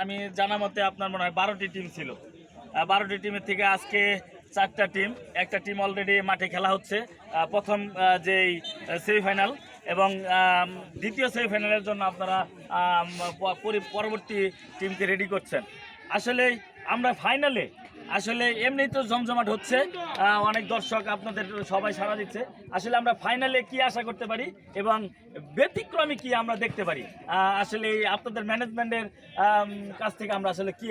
আমি জানা মতে আপনার মনে হয় 12টি টিম ছিল। 12টি টিমের থেকে আজকে 4টা টিম, একটা টিম অলরেডি মাঠে খেলা হচ্ছে। প্রথম যেই সেমিফাইনাল এবং দ্বিতীয় সেমিফাইনালের জন্য আপনারা পরবর্তী টিমকে রেডি করছেন। আসলে আমরা ফাইনালে আসলে এমনি তো জমজমাট হচ্ছে, অনেক দর্শক আপনাদের সবাই সাড়া দিচ্ছে। আসলে আমরা ফাইনালে কি আশা করতে পারি এবং ব্যতিক্রমী কি আমরা দেখতে পারি, আসলে আপনাদের ম্যানেজমেন্টের কাছ থেকে আমরা আসলে কি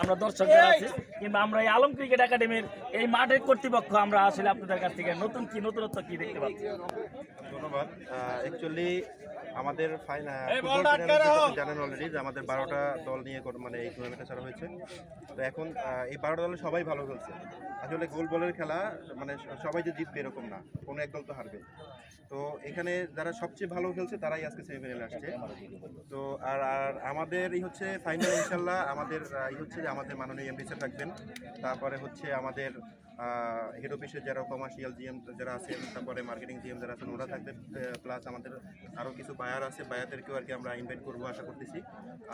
আমরা দর্শক যারা আছি কিংবা আমরা এই আলম ক্রিকেট একাডেমির এই মাঠের কর্তৃপক্ষ আমরা আসলে আপনাদের কাছ থেকে নতুনত্ব কি দেখতে পাচ্ছি। ধন্যবাদ। অ্যাকচুয়ালি আমাদের জানেন অলরেডি যে আমাদের 12টা দল নিয়ে মানে এই টুর্নামেন্টটা ছাড়া হয়েছে। তো এখন এই 12টা দলে সবাই ভালো খেলছে। আসলে গোল বলের খেলা, মানে সবাই যে জিতবে এরকম না, কোনো এক দল তো হারবে। তো এখানে যারা সবচেয়ে ভালো খেলছে তারাই আজকে সেমিফাইনালে আসছে। তো আর আমাদের হচ্ছে ফাইনাল ইনশাল্লাহ আমাদের হচ্ছে যে আমাদের মাননীয় এমডি স্যার থাকবেন, তারপরে হচ্ছে আমাদের হেড অফিসের যারা কমার্শিয়াল জিএম যারা আছেন, তারপরে মার্কেটিং জিএম যারা আছেন ওরা থাকবে, প্লাস আমাদের আরও কিছু বায়ার আছে, বায়ারদেরকেও আর কি আমরা ইনভাইট করবো আশা করতেছি।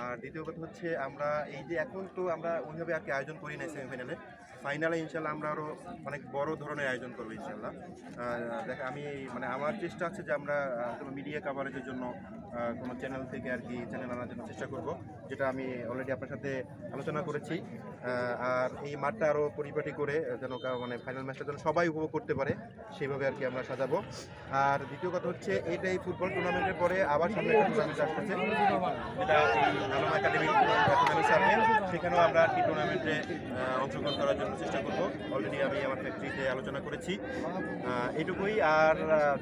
আর দ্বিতীয় কথা হচ্ছে আমরা এই যে এখন তো আমরা ওইভাবে আর কি আয়োজন করি নাই সেমিফাইনালে, ফাইনালে ইনশাল্লাহ আমরা আরও অনেক বড় ধরনের আয়োজন করবো ইনশাল্লাহ। দেখা আমি মানে আমার চেষ্টা আছে যে আমরা কোনো মিডিয়া কাভারেজের জন্য কোনো চ্যানেল থেকে আর কি চ্যানেল আনার জন্য চেষ্টা করব, যেটা আমি অলরেডি আপনার সাথে আলোচনা করেছি। আর এই মাঠটা আরও পরিপাটি করে যেন মানে ফাইনাল ম্যাচটা যেন সবাই উপভোগ করতে পারে সেইভাবে আর কি আমরা সাজাবো। আর দ্বিতীয় কথা হচ্ছে এই ফুটবল টুর্নামেন্টের পরে আবার সামনে একটা টুর্নামেন্ট আসতেছে, যেটা এই আলম একাডেমির টুর্নামেন্ট সামনে, সেখানেও আমরা কি টুর্নামেন্টে অংশগ্রহণ করার জন্য চেষ্টা করব। অলরেডি আমি আমার ফ্যাক্টরিতে আলোচনা করেছি, এইটুকুই। আর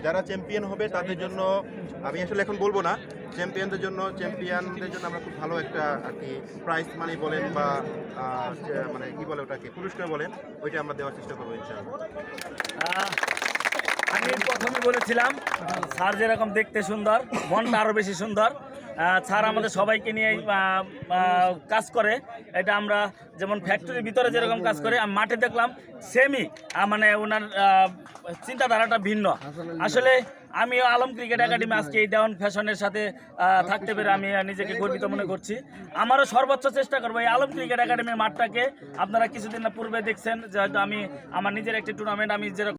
যারা চ্যাম্পিয়ন হবে তাদের জন্য আমি আসলে এখন বলবো না, চ্যাম্পিয়নদের জন্য আমরা খুব ভালো একটা আর কি প্রাইজ মানি বলেন বা মানে কি বলে ওটাকে পুরস্কার বলেন, ওইটা আমরা দেওয়ার চেষ্টা করবো ইনশাআল্লাহ। আমি প্রথমে বলেছিলাম স্যার যেরকম দেখতে সুন্দর, মনটা আরও বেশি সুন্দর। স্যার আমাদের সবাইকে নিয়ে কাজ করে, এটা আমরা যেমন ফ্যাক্টরির ভিতরে যেরকম কাজ করে আমি মাঠে দেখলাম সেমই, মানে ওনার চিন্তাধারাটা ভিন্ন। আসলে আমি আলম ক্রিকেট একাডেমি আজকে এই দেওয়ান ফ্যাশনের সাথে থাকতে পেরে আমি নিজেকে গর্বিত মনে করছি। আমারও সর্বোচ্চ চেষ্টা করবো এই আলম ক্রিকেট একাডেমির মাঠটাকে, আপনারা কিছুদিন পূর্বে দেখছেন যে হয়তো আমি আমার নিজের একটি টুর্নামেন্ট আমি যেরকম